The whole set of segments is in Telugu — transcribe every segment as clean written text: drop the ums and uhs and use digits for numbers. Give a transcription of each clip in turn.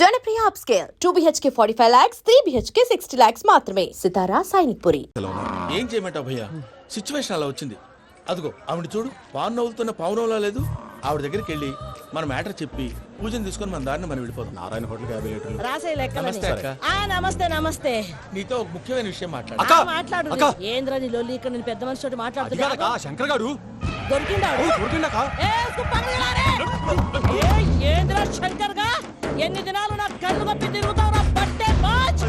Janapriya upscale 2 BHK 45 lakhs, 3 BHK 60 lakhs మాత్రమే. సితారా సైనిక్పురి. ఏం చేయమంటావు భయ్యా, సిచ్యువేషన్ అలా వచ్చింది. అదిగో ఆవిడ చూడు, పావు నవ్వుతున్న పావునవ్వులా లేదు. ఆవిడ దగ్గరికి వెళ్ళి మన మ్యాటర్ చెప్పి పూజను తీసుకొని మన దారిని మనం వెళ్ళిపోతాం. నారాయణ హోటల్ 50 లీటర్లు. రాసే లెక్కలని. నమస్తే అక్క. నమస్తే నమస్తే. నీతో ఒక ముఖ్యమైన విషయం మాట్లాడు. మాట్లాడు. ఏంద్రా నీ లొల్లి, ఇక్కడ నేను పెద్ద మనిషి తోటి మాట్లాడుతున్నా. శంకర్ గారు దొరికిండాడు. ఏంద్రా శంకర్ గా, ఎన్ని దినాలు నా కళ్ళు కప్పి తిరుగుతావు నా బట్టే బాచ్.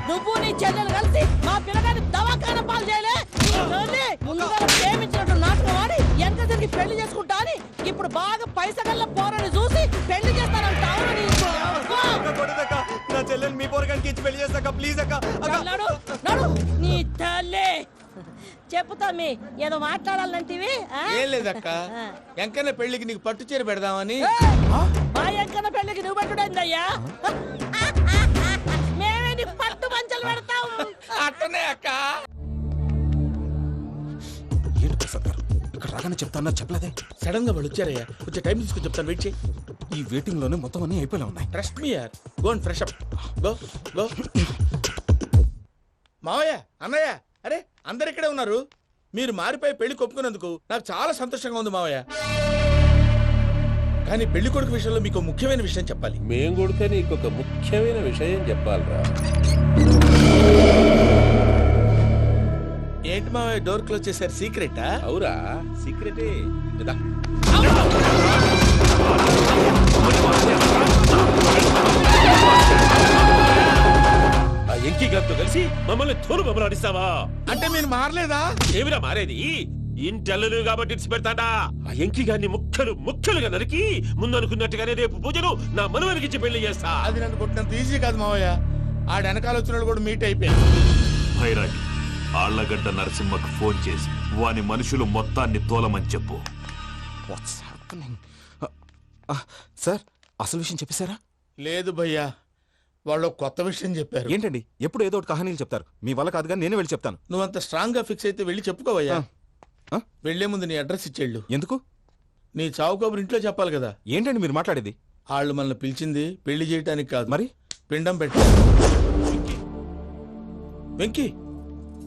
నువ్వు నీ చెల్లెలు కలిసి మా పిల్లగాని దవాఖాన పాలు చేయలే. ముందుగా ప్రేమించినట్టు నాటకం ఆడి ఎంత తిరిగి పెళ్లి చేసుకుంటా అని ఇప్పుడు బాగా పైసగల్ల పోరని చూసి పెళ్లి చేస్తానంటావు. నా చెల్లెని మీ పోరగానికి ఇచ్చి పెళ్లి చేస్తాక ప్లీజ్ అక్క. నీ తల్లి చెప్పుతా మీ ఏదో మాట్లాడాలంటివి. ఏం లేదక్క, ఎంకన్న పెళ్లికి నీకు పట్టు చీర పెడదామని. మా ఎంకన్న పెళ్లికి నువ్వు పెట్టుడైందయ్యా, మేమే నీ పట్టు పంచలు పెడతాం. అట్టనే అక్క. ఏంటి ప్రసాద్ గారు ఇక్కడ రాగానే చెప్తాను చెప్పలేదే? సడన్ గా వాళ్ళు వచ్చారయ్యా, కొంచెం టైం తీసుకుని చెప్తాను, వెయిట్ చేయి. ఈ వెయిటింగ్ లోనే మొత్తం అన్ని అయిపోయినా ఉన్నాయి. ట్రస్ట్ మీ యార్, go and fresh up. Go go. మావయ్య, అన్నయ్య, అరే అందరు ఇక్కడే ఉన్నారు. మీరు మారిపోయి పెళ్లి కొప్పుకున్నందుకు నాకు చాలా సంతోషంగా ఉంది మావయ్య. కానీ పెళ్లి కొడుకు విషయంలో మీకు ముఖ్యమైన విషయం చెప్పాలి. మేం కొడుక నీకొక ముఖ్యమైన విషయం చెప్పాలిరా. ఏంటి మావయ్య డోర్ క్లోజ్ చేశారు? సీక్రెటా? అవురా, సీక్రెటే. ఆ ఎంకి గారితో కలిసి మమ్మల్ని తోలు బొమ్మలాడిస్తావా? అంటే మీరు మారలేదా? ఏమిరా మారేది? ఇంటల్లు కాబట్టి ఇడిచి పెడతాడా? ఆ ఎంకి గారిని ముక్కలుగా నరికి ముందు అనుకున్నట్టుగానే రేపు పూజను నా మనవరికిచ్చి పెళ్లి చేస్తా. అది నన్ను కొట్టినంత ఈజీ కాదు మావయ్య. ఆడ వెనకాల వచ్చిన కూడా మీట్ అయిపోయాను. భైరాగి ఆళ్లగడ్డ నరసింహకు ఫోన్ చేసి వాని మనుషులు మొత్తాన్ని తోలమని చెప్పు. సార్ అసలు విషయం చెప్పేశారా? లేదు భయ్యా, వాళ్ళు కొత్త విషయం చెప్పారు. ఏంటండి ఎప్పుడు ఏదో ఒకటి కహానీలు చెప్తారు. మీ వల్ల కాదుగా, నేనే వెళ్ళి చెప్తాను. నువ్వంత స్ట్రాంగ్ గా ఫిక్స్ అయితే వెళ్ళి చెప్పుకోవయ్యా. వెళ్లే ముందు నీ అడ్రస్ ఇచ్చేళ్ళు. ఎందుకు? నీ చావు కబురు ఇంట్లో చెప్పాలి కదా. ఏంటండి మీరు మాట్లాడేది? వాళ్ళు మనల్ని పిలిచింది పెళ్లి చేయటానికి కాదు, మరి పిండం పెట్టి. వెంకీ,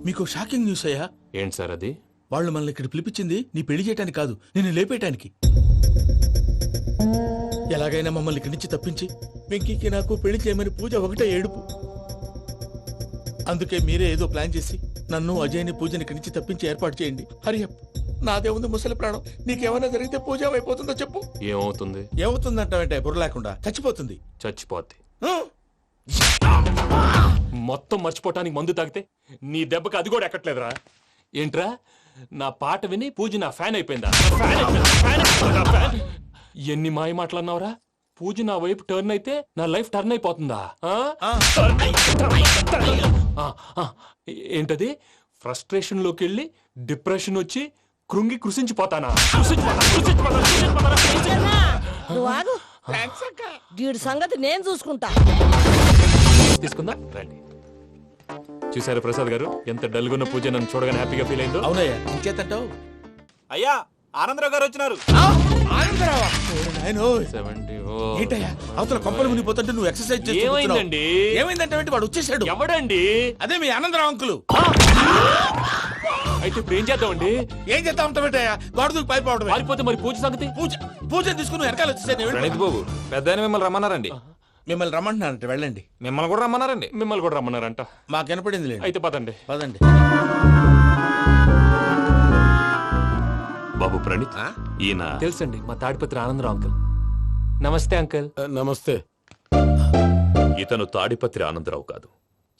మీకు షాకింగ్ న్యూస్ అయ్యా. ఏంటి సార్ అది? వాళ్ళు మనల్ని ఇక్కడ పిలిపించింది నీ పెళ్లి చేయటానికి కాదు, నేను లేపేయటానికి. ఎలాగైనా మమ్మల్ని ఇక్కడి నుంచి తప్పించి వెంకీకి నాకు పెళ్లి చేయమని పూజ ఒకటే ఏడుపు. అందుకే మీరే ఏదో ప్లాన్ చేసి నన్ను అజయ్ని పూజని ఇక్కడి నుంచి తప్పించి ఏర్పాటు చేయండి. హరియప్, నాదే ఉంది ముసలి ప్రాణం. నీకేమైనా జరిగితే పూజ అయిపోతుందో చెప్పు. ఏమవుతుంది? ఏమవుతుందంటావంటే బుర్ర లేకుండా చచ్చిపోతుంది. చచ్చిపోద్ది. ఆ? మొత్తం మర్చిపోవటానికి మందు తాగితే నీ దెబ్బకి అది కూడా ఎక్కట్లేదురా. ఏంట్రా, నా పాట విని పూజ నా ఫ్యాన్ అయిపోయిందా? ఎన్ని మాయ మాటలన్నావురా? పూజ నా వైపు టర్న్ అయితే నా లైఫ్ టర్న్ అయిపోతుందా? ఏంటది? ఫ్రస్ట్రేషన్ లోకి వెళ్ళి డిప్రెషన్ వచ్చి కృంగి కృషించిపోతానా? నువ్వు ఆగు, వీడి సంగతి నేను చూసుకుంటా. తీసుకుందా రండి. చూసారు ప్రసాద్ గారు, ఎంత డల్గున్న పూజ నన్ను చూడగానే హ్యాపీగా ఫీల్ అయిందో. అవునయ్యా, ఇంకేతంటావు? అయ్యా ఆనందరావు గారు వచ్చినారు. ఏంటయ్యా అవతల కొంపలు మునిగిపోతుంటే నువ్వు ఎక్సర్సైజ్ చేస్తూ ఏమైందండి? ఏమైందంటే వాడు వచ్చేసాడు. ఎవడండి? అదే మీ ఆనందరావు అంకులు. అయితే ఇప్పుడు ఏం చేద్దామండి? ఏం చేస్తా ఉంటావేటయ్యా, గోడ దూకి పైపోవడం. పారిపోతే మరి పూజ సంగతి? పూజ తీసుకుని వెనకాల వచ్చేసాను. ప్రణీత్ బాబు పెద్ద మిమ్మల్ని రమ్మన్నారండి. మిమ్మల్ని రమ్మంటున్నారంట, వెళ్ళండి. మిమ్మల్ని కూడా రమ్మన్నారండి. మిమ్మల్ని కూడా రమ్మన్నారంట. మాకు వినపడింది లేదు. అయితే పదండి. పదండి. బాబు ప్రణీత్, ఈయన తెలుసండి, మా తాడిపత్రి ఆనందరావు అంకుల్. నమస్తే అంకుల్. నమస్తే. ఇతను తాడిపత్రి ఆనందరావు కాదు,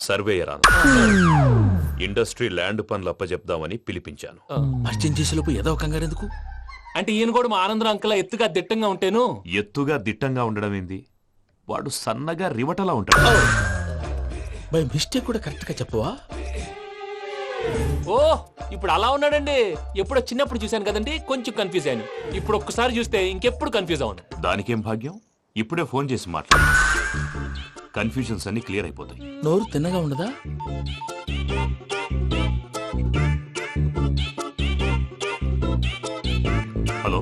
సర్వేయర్ ఆనందరావు. ఇండస్ట్రీ ల్యాండ్ పనులు అప్పచెప్దామని పిలిపించాను. పరిచయం చేసేలోపు ఏదో కంగారు ఎందుకు? అంటే ఈయన కూడా మా ఆనందరావు అంకుల్ ఎత్తుగా దిట్టంగా ఉంటాను. ఎత్తుగా దిట్టంగా ఉండడం ఏంది, వాడు సన్నగా రివటలా ఉంటాడు. బై మిస్టేక్ కూడా కరెక్ట్ గా చెప్పవా? ఓ, ఇప్పుడు అలా ఉన్నాడండి. ఎప్పుడో చిన్నప్పుడు చూశాను కదండి, కొంచెం కన్ఫ్యూజ్ అయ్యాను. ఇప్పుడు ఒక్కసారి చూస్తే ఇంకెప్పుడు కన్ఫ్యూజ్ అవును. దానికేం భాగ్యం, ఇప్పుడే ఫోన్ చేసి మాట్లాడు. కన్ఫ్యూజన్స్ అన్ని క్లియర్ అయిపోతాయి. నోరు తిన్నగా ఉండదా? హలో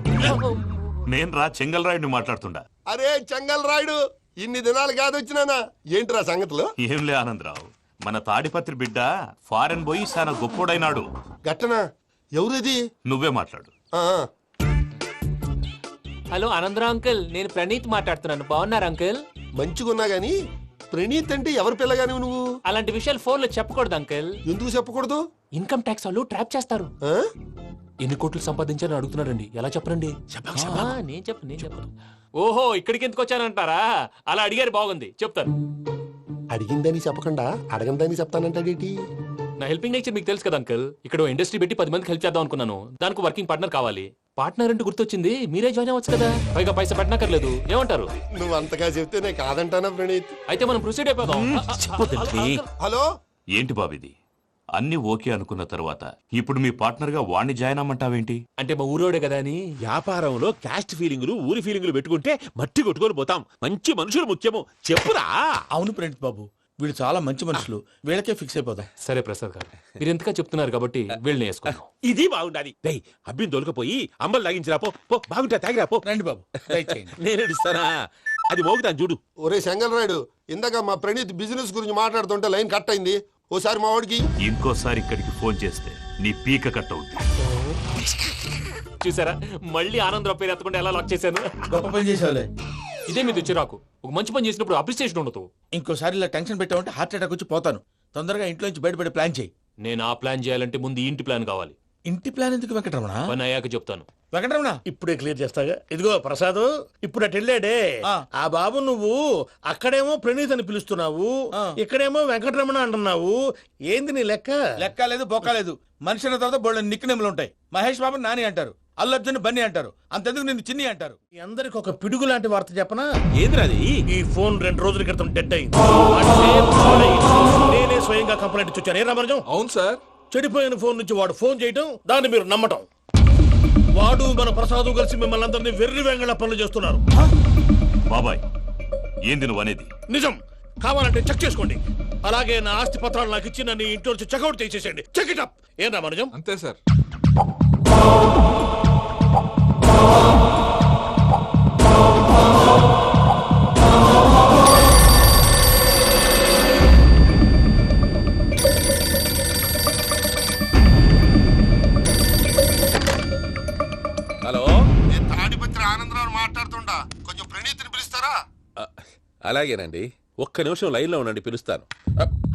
నేను రా చెంగల్రాయుడిని మాట్లాడుతుండా. అరే చెంగల్ రాయుడు, ఇన్ని దినాలు కాదు వచ్చినానా? ఏంట్రా సంగతులు? ఏంలే ఆనందరావు, మన తాడిపత్రి బిడ్డ ఫారెన్ పోయి చాలా గొప్పోడైనాడు. గట్టనా? ఎవరిది? నువ్వే మాట్లాడు. ఆ, హలో ఆనందరావు అంకుల్, నేను ప్రణీత్ మాట్లాడుతున్నాను. బాగున్నారు అంకుల్? మంచిగున్నా గాని ప్రణీత్ అంటే ఎవరి పిల్లగాని నువ్వు? అలాంటి విషయాలు ఫోన్ లో చెప్పకూడదు అంకుల్. ఎందుకు చెప్పకూడదు? ఇన్కమ్ ట్యాక్స్ వాళ్ళు ట్రాప్ చేస్తారు. ఆ? ఎన్ని కోట్లు సంపాదించాలని అడుగుతున్నారండి. ఎలా చెప్పరండి? నేను చెప్పను. ఓహో, ఇక్కడికి ఎందుకు వచ్చానంటారా? అలా అడిగారు, బాగుంది, చెప్తాను. అడిగిందని చెప్పకుండా అడగందని చెప్తానంటాడేటి? నా హెల్పింగ్ నేచర్ మీకు తెలుసు కదా అంకుల్. ఇక్కడ ఇండస్ట్రీ పెట్టి 10 మందికి హెల్ప్ చేద్దాం అనుకున్నాను. దానికి వర్కింగ్ పార్ట్నర్ కావాలి. పార్ట్నర్ అంటే గుర్తొచ్చింది, మీరే జాయిన్ అవ్వచ్చు కదా. పైగా పైసా పెట్టనక్కర్లేదు. ఏమంటారు? నువ్వు అంతగా చెప్తే నేను కాదంటానా ప్రణీత్? అయితే మనం ప్రొసీడ్ అయిపోదాం. హలో, ఏంటి బాబిది? అన్ని ఓకే అనుకున్న తర్వాత ఇప్పుడు మీ పార్ట్నర్ గా వాణ్ణి జాయిన్ అమ్మంటావేంటి? అంటే మా ఊరోడే కదా అని. వ్యాపారంలో క్యాస్ట్ ఫీలింగులు ఊరి ఫీలింగులు పెట్టుకుంటే మట్టి కొట్టుకొని పోతాం. మంచి మనుషులు ముఖ్యము, చెప్పురా. అవును ప్రణీత్ బాబు, వీళ్ళు చాలా మంచి మనుషులు, వీళ్ళకే ఫిక్స్ అయిపోదాం. సరే ప్రసాద్ గారు, మీరు ఎంతగా చెప్తున్నారు కాబట్టి వీళ్ళని వేసుకున్నాం. ఇది బాగుండాలి. డై అబ్బిని దొలకపోయి అమ్మలు తాగించిరా పో. పో బాగుంటా, తాగిరా పో. రండి బాబు, దయచేయండి. నేను ఇస్తానా? అది మోగుతాను చూడు. ఒరే చెంగల్ రాయుడు, ఇందాక మా ప్రణీత్ బిజినెస్ గురించి మాట్లాడుతుంటే లైన్ కట్ అయింది. ఓసారి మా వాడికి ఇంకోసారి ఇక్కడికి ఫోన్ చేస్తే నీ పీక కట్ అవుతుంది. చూసారా, మళ్ళీ ఆనందరావు పేరు ఎత్తకుండా ఎలా లాక్ చేశాను. గొప్ప పని చేసేవాళ్ళే. ఇదే మీద చిరాకు. ఒక మంచి పని చేసినప్పుడు అప్రిసియేషన్ ఉండదు. ఇంకోసారి ఇలా టెన్షన్ పెట్టామంటే హార్ట్ అటాక్ వచ్చి పోతాను. తొందరగా ఇంట్లో నుంచి బయటపడే ప్లాన్ చేయి. నేను ఆ ప్లాన్ చేయాలంటే ముందు ఈ ఇంటి ప్లాన్ కావాలి. ఇంటి ప్లాన్ ఎందుకు వెంకటరమణ? పని అయ్యాక చెప్తాను. వెంకటరమణ, ఇప్పుడే క్లియర్ చేస్తాగా. ఇదిగో ప్రసాద్, ఇప్పుడు అటు వెళ్ళాడే ఆ. ఆ బాబు, నువ్వు అక్కడేమో ప్రణీత్ అని పిలుస్తున్నావు, ఆ. ఇక్కడేమో వెంకటరమణ అంటున్నావు. ఏంది నీ లెక్క? లెక్క లేదు బొక్క లేదు. మనిషి అన్న తర్వాత బోళ్ళ నిక్నెములు ఉంటాయి. మహేష్ బాబు నాని అంటారు, అల్లు అర్జున్ బన్నీ అంటారు, అంతెందుకు నిన్ను చిన్ని అంటారు. మీ అందరికి ఒక పిడుగు లాంటి వార్త చెప్పనా? ఏంద్రది? ఈ ఫోన్ 2 రోజుల క్రితం డెడ్ అయింది. అంటే పాడైంది. నేనే స్వయంగా కంప్లైంట్ ఇచ్చి వచ్చాను. ఏ రామరాజం? అవును సార్. చెడిపోయిన ఫోన్ నుంచి వాడు ఫోన్ చేయటం, దాన్ని మీరు నమ్మటం. వాడు మన ప్రసాదు కలిసి మిమ్మల్ని అందరినీ వెర్రి వెంగళ పనులు చేస్తున్నారు. బాబాయ్, ఏంది నువ్వు అనేది? నిజం. కావాలంటే చెక్ చేసుకోండి. అలాగే నా ఆస్తి పత్రాలు నాకు ఇచ్చి నన్ను ఇంట్లో నుంచి చెక్అౌట్ చేసేసండి. Check it up. ఏం రామరాజం? అంతే సార్. హలో, నేను తాడిపత్రి ఆనందరావు మాట్లాడుతుండా. కొంచెం ప్రణీత్ని పిలుస్తారా? అలాగేనండి. ఒక్క నిమిషం లైన్ లో ఉండండి, పిలుస్తాను.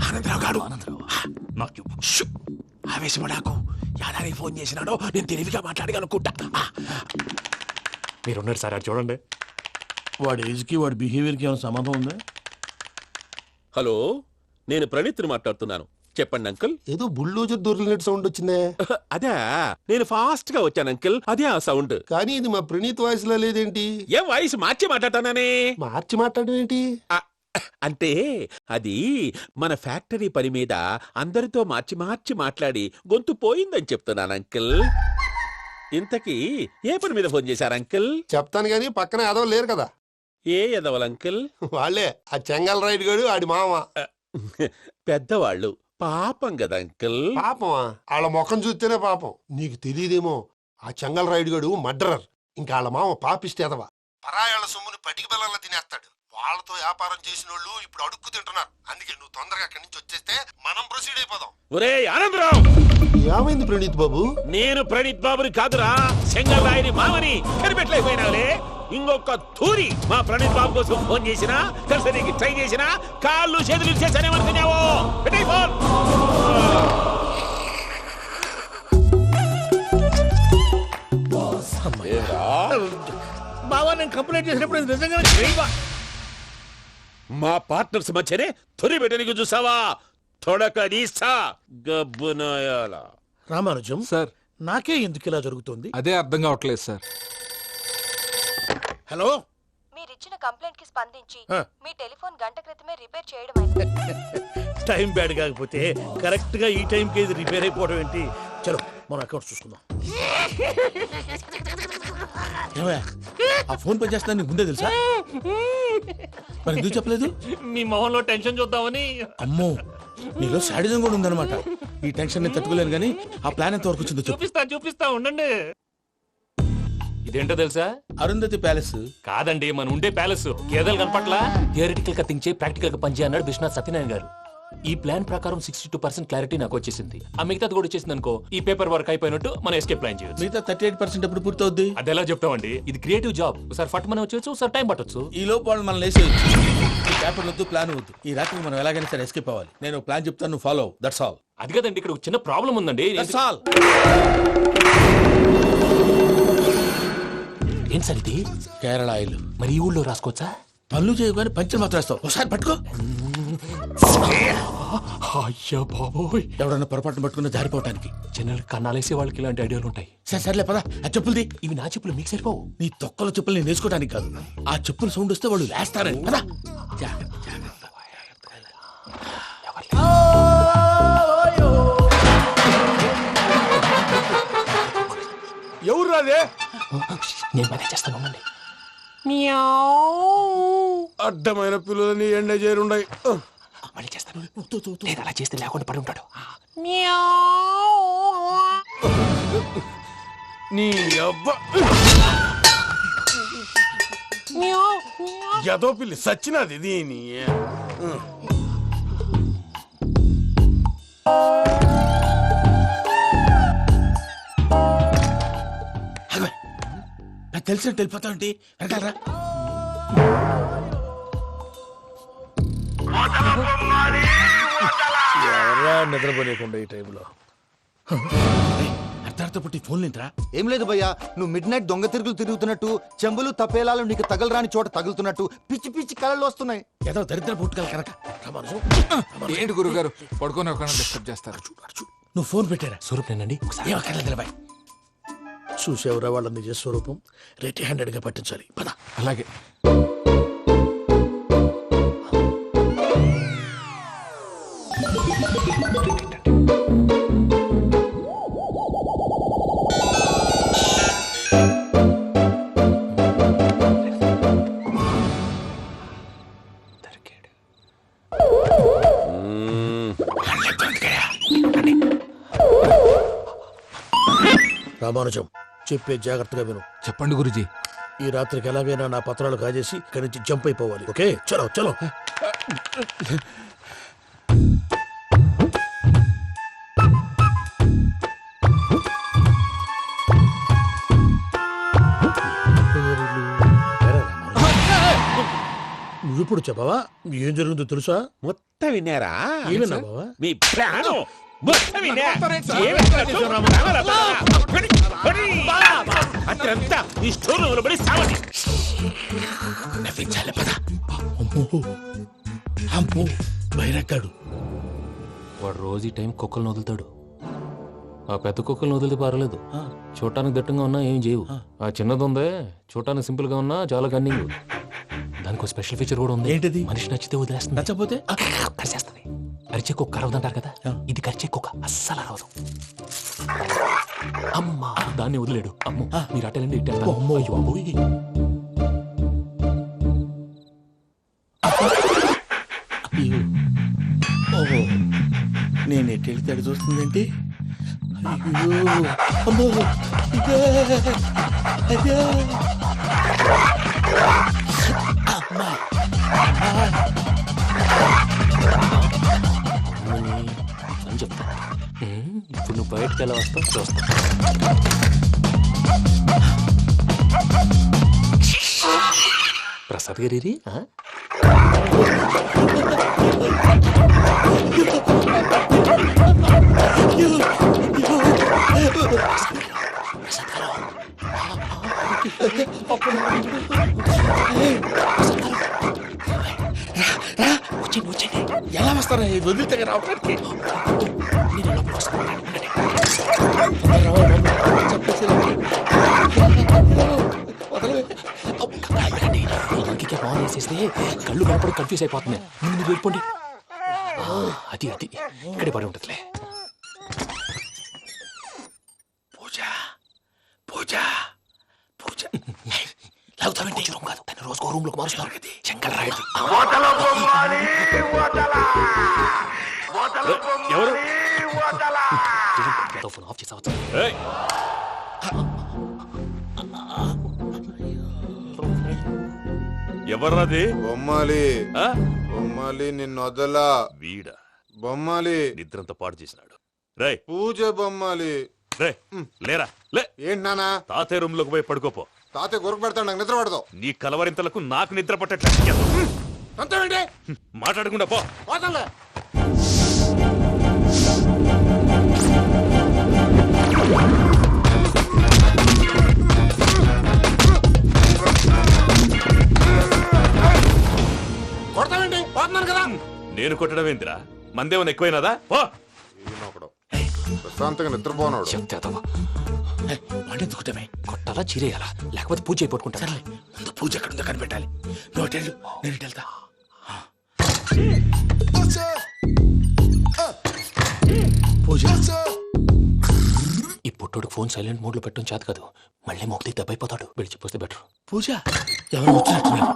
ఆనందరావు గాడు నాకు చెప్పు. ఆవేశపడాకు. యాదానికి ఫోన్ చేసినాడో నేను తెలివిగా మాట్లాడగలనుకుంటా. మీరున్నారు సార్, అది చూడండి. వాడి ఏజ్ కి వాడి బిహేవియర్ కి ఏమైనా సంబంధం ఉందా? హలో, నేను ప్రణీత్ని మాట్లాడుతున్నాను. చెప్పండి అంకుల్. ఏదో బుల్డోజర్ దొరికినట్టు సౌండ్ వచ్చిందే. అదే, నేను ఫాస్ట్ గా వచ్చాను అంకుల్. అదే ఆ సౌండ్. కానీ ఇది మా ప్రణీత్ వాయిస్ లో లేదేంటి? ఏం వాయిస్ మార్చి మాట్లాడతానే? మార్చి మాట్లాడడం ఏంటి? అంటే అది మన ఫ్యాక్టరీ పని మీద అందరితో మార్చి మార్చి మాట్లాడి గొంతు పోయిందని చెప్తున్నాను అంకుల్. ఇంతకీ ఏ పని మీద ఫోన్ చేశారు అంకుల్? చెప్తాను గానీ పక్కన ఎదవ లేరు కదా. ఏ ఎదవలు అంకుల్? వాళ్ళే ఆ చెంగల్ రైడ్ గడు ఆడి మామ. పెద్దవాళ్ళు, పాపం కదా అంకుల్. పాపమా? వాళ్ళ ముఖం చూస్తేనే పాపం. నీకు తెలియదేమో, ఆ చెంగల్ రైడ్ గడు మర్డరర్. ఇంకా వాళ్ళ మామ పాపిస్తే ఎదవ. పరాయాళ్ళ సొమ్ముని పటికి బెల్లంలో తినేస్తాడు. వాళ్ళతో వ్యాపారం చేసిన వాళ్ళు ఇప్పుడు అడుక్కు తింటున్నారు. అందుకే నువ్వు తొందరగా అక్కడి నుంచి వచ్చేస్తే మనం ప్రొసీడ్ అయిపోదాం. ఒరే ఆనందరావు, ఏమైంది ప్రణీత్ బాబు? నేను ప్రణీత్ బాబుని కాదురా, సెంగల్ రాయని మామని. కనిపెట్టలేకపోయినావులే. ఇంకొక తూరి మా ప్రణీత్ బాబు కోసం ఫోన్ చేసినా, కలిసి ట్రై చేసినా కాళ్ళు చేతులు చేశానేమనుకున్నావు. పెట్టేయ్ ఫోన్. బావా, నేను కంప్లైంట్ చేసినప్పుడు ఇది నిజంగానే చేయవా? మా పార్ట్నర్స్ మధ్యనే తొలి పెట్టడానికి చూసావా? తొడక నీస్తా గబ్బునాయాల. రామానుజం సార్, నాకే ఎందుకు ఇలా జరుగుతుంది? అదే అర్థం కావట్లేదు సార్. హలో, మీరిచ్చిన కంప్లైంట్ కి స్పందించి ఆ. మీ టెలిఫోన్ గంట క్రితమే రిపేర్ చేయడం టైం బ్యాడ్ కాకపోతే కరెక్ట్ గా ఈ టైంకి ఇది రిపేర్ అయిపోవడం ఏంటి? చలో మన అకౌంట్ చూసుకుందాం. ఏమయ్య, ఆ ఫోన్ పని చేస్తా నీకు ముందే తెలుసా? మరి ఎందుకు చెప్పలేదు? మీ మొహంలో టెన్షన్ చూద్దామని. అమ్మో, నీలో శాడిజం కూడా ఉందన్నమాట. ఈ టెన్షన్ నేను తట్టుకోలేను కానీ ఆ ప్లాన్ ఎంత వరకు వచ్చిందో చెప్పు. చూపిస్తా ఉండండి. ఇదేంటో తెలుసా? అరుంధతి ప్యాలెస్. కాదండి, మన ఉండే ప్యాలెస్. గేదెలు కనపట్లా? థియరిటికల్ గా థింక్ చేయి, ప్రాక్టికల్ గా పనిచేయ అన్నాడు విశ్వనాథ్ సత్యనారాయణ గారు. ఈ ప్లాన్ ప్రకారం 62% క్లారిటీ నాకు వచ్చేసింది. ఆ మిగతాది కూడా వచ్చేసింది అనుకో, ఈ పేపర్ వర్క్ అయిపోయినట్టు మనం ఎస్కేప్ ప్లాన్ చేయొచ్చు. మిగతా 38% ఎప్పుడు పూర్తవుద్ది? అది ఎలా చెప్తామండి, ఇది క్రియేటివ్ జాబ్. ఒకసారి ఫట్ మనం వచ్చేయచ్చు, ఒకసారి టైం పట్టొచ్చు. ఈ లోపు వాళ్ళు మనం లేసేయచ్చు. ఈ పేపర్ వద్దు, ప్లాన్ వద్దు. ఈ రాత్రికి మనం ఎలాగైనా సరే ఎస్కేప్ అవ్వాలి. నేను ప్లాన్ చెప్తాను, నువ్వు ఫాలో. That's all. అది కదండి, ఇక్కడ ఒక చిన్న ప్రాబ్లం ఉందండి. That's all. ఏం సార్ ఇది? కేరళ ఆయిల్. మరి ఈ ఊళ్ళో రాసుకోవచ్చా? పనులు చేయగానే పంచర్ మాత్రం వేస్తావు. ఒకసారి పట్టుకో. అయ్యా బాబోయ్, ఎవడన్నా పొరపాటున పట్టుకున్న జారిపోవటానికి. జనరల్ కన్నాలేసే వాళ్ళకి ఇలాంటి ఐడియాలు ఉంటాయి. సర్లే పద, ఆ చెప్పులది. ఇవి నా చెప్పులు, మీకు సరిపోవు. నీ తొక్కల చెప్పులు నేను వేసుకోవడానికి కాదు, ఆ చెప్పుల సౌండ్ వస్తే వాళ్ళు వేస్తారని. పద. ఎవరు రాదే? నేను మేనేజ్ చేస్తాను, ఉండండి. అడ్డమైన పిల్లలని ఎండ చేరుండయి. మళ్ళీ చేస్తాను. నేను అలా చేస్తే లేకుండా పడి ఉంటాడు. నీ అబ్బ ఎదో పిల్లి సచ్చినది దీని. నాకు తెలిసినట్టు వెళ్ళిపోతావంటి. వెనకాలరా. ఎవరా నిద్రపోలేకుండా ఈ టైంలో? అర్ధార్థ పుట్టి ఫోన్ లేంట్రా. ఏం లేదు భయ్యా, నువ్వు మిడ్ నైట్ దొంగ తిరుగులు తిరుగుతున్నట్టు, చెంబులు తపేలాలు నీకు తగలరాని చోట తగులుతున్నట్టు పిచ్చి పిచ్చి కళలు వస్తున్నాయి. ఏదో దరిద్ర పుట్టుకల కనుక. ఏంటి గురుగారు పడుకొని ఒక డిస్టర్బ్ చేస్తారు? నువ్వు ఫోన్ పెట్టారా? స్వరూప్ నేనండి. ఏం అక్కర్లేదు నిలబాయ్. చూసేవరా వాళ్ళ నిజ స్వరూపం. రెట్టి హ్యాండెడ్ గా పట్టించాలి. పద. అలాగే. రామానుజం, చెప్పే జాగ్రత్తగా విను. చెప్పండి గురుజీ. ఈ రాత్రికి ఎలాగైనా నా పత్రాలు కాజేసి ఇక్కడి నుంచి జంప్ అయిపోవాలి. ఓకే, చలో చలో. నువ్విప్పుడు చెప్పవా ఏం జరుగుతుందో తెలుసా? మొత్తం విన్నారా? ఏమన్నా బావా? మీ ప్రాణం అత్రంతా ఈ స్టోర్ రూమ్ లో పడి సావండి. నవ్వించాలి. పద. అమ్మో అమ్మో, బైరక్కాడు. వాడు రోజు ఈ టైం కుక్కలను వదులుతాడు. ఆ పెద్ద కుక్కలను వదిలితే పర్లేదు, చూడటానికి దట్టంగా ఉన్నా ఏం చేయవు. ఆ చిన్నది ఉందే, చూడటానికి సింపుల్ గా ఉన్నా చాలా కన్నింగ్. దానికి స్పెషల్ ఫీచర్ కూడా ఉంది. ఏంటిది? మనిషి నచ్చితే వదిలేస్తుంది, నచ్చపోతే కరిచేస్తుంది. అరిచే కుక్క అరవదంటారు కదా, ఇది కరిచే కుక్క అస్సలు అరవదు. అమ్మా, దాన్ని వదిలేడు. అమ్మో, మీరు అటెండి ఇట్టే. అమ్మో, అయ్యో అబ్బోయ్. ఓహో, నేను ఎట్టి తడి చూస్తుందేంటి? అయ్యో అమ్మో, ఇదే అదే. అమ్మా అని చెప్తా. ఇప్పుడు నువ్వు బయటకు ఎలా వస్తావు చూస్తా. ప్రసాద్ గారి ఎలా వస్తారా? వదిలితే రావడానికి అందుకే ఫోన్ వేసేస్తే కళ్ళు కనపడి కన్ఫ్యూజ్ అయిపోతున్నాయి. ముందు మీరు వెళ్ళిపోండి. అది అది ఇక్కడే పడి ఉంటుందిలే. పూజ పూజ పూజ లాగుతామంటే రూమ్ కాదు, తను రోజుకో రూమ్ లోకి మారుస్తున్నారు కదా. చెంగల్ రాయుడు ఎవరు? ఫోన్ ఆఫ్ చేసావచ్చు. ఎవర్రాది? బొమ్మాలి ఆ? బొమ్మాలి నిన్ను వదలా. వీడా బొమ్మాలి నిద్రంతా పాడు చేసినాడు. రేయ్ పూజ బొమ్మాలి. రే లేరా లే. ఏంటి నానా? తాతయ్య రూమ్ లోకి పోయి పడుకోపో. తాతయ్య గురకు పెడతాడు, నాకు నిద్ర పడదు. నీ కలవరింతలకు నాకు నిద్ర పట్టట్లేదు. అంతేంటి మాట్లాడకుండా పో. పోతాలే. కొడతావేంటి? పోతున్నాను కదా. నేను కొట్టడం ఏంటిరా? మందేమన్నా ఎక్కువైనదా? పో. ఈయనొకడు ప్రశాంతంగా నిద్రపోనాడు. వాడెందుకుంటామే? కొట్టాలా చీరేయాలా లేకపోతే పూజ అయిపోట్టుకుంటా. సర్లే, ముందు పూజ ఎక్కడుందో కనిపెట్టాలి. నువ్వు అటు వెళ్ళు, నేను ఇటు వెళ్తా. పూజ ఈ పుట్టోడికి ఫోన్ సైలెంట్ మోడ్ లో పెట్టడం చేత కాదు. మళ్ళీ మొక్కి దెబ్బైపోతాడు. వెళ్ళి చెప్పొస్తే బెటర్. పూజ ఎవరు వచ్చినట్టున్నారు?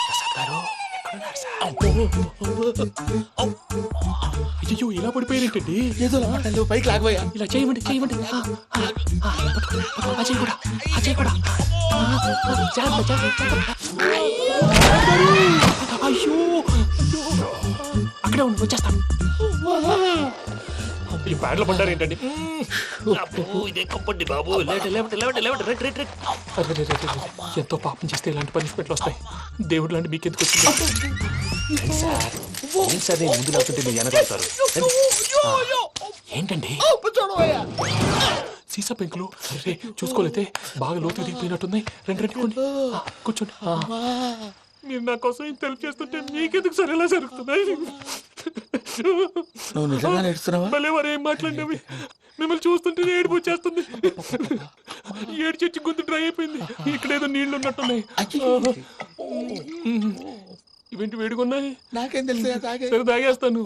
ప్రసాద్ గారు ఎక్కడున్నారు సార్? అయ్యో ఇలా పడిపోయారేంటండి? ఏదో మాటలు పైకి లాగబోయా. ఇలా చేయమండి చేయమండి. అజయ్ కూడా అజయ్ కూడా. జాగ్రత్త, జాగ్రత్త. అయ్యో అక్కడే ఉండి వచ్చేస్తాను. ఈ బ్యాడ్లో పడ్డారు ఏంటండి? ఇదే కంపండి బాబు. ఎంతో పాపం చేస్తే ఇలాంటి పనిష్మెంట్లు వస్తాయి. దేవుడు లాంటి మీకెందుకు వచ్చింది సార్? ఏం సార్ నేను ముందు లేకుంటే మీరు వెనకాడతారు. ఏంటండి సీసా పెంకులు? అరే చూసుకోలేతే బాగా లోతు దిగిపోయినట్టున్నాయి. రెండు రెండు కొన్ని కూర్చోండి. మీరు నా కోసం ఇంత హెల్ప్ చేస్తుంటే మీకెందుకు సరే ఎలా జరుగుతున్నాయి? నువ్వు నిజంగా నేర్చుతున్నావా? మళ్ళీ వారు ఏం మాట్లాడినవి మిమ్మల్ని చూస్తుంటే ఏడుపు వచ్చేస్తుంది. ఏడు చెట్టు గొంతు డ్రై అయిపోయింది. ఇక్కడ ఏదో నీళ్లు ఉన్నట్టున్నాయి. ఇవేంటి వేడుకున్నాయి? నాకేం తెలుసు, సరే తాగేస్తాను.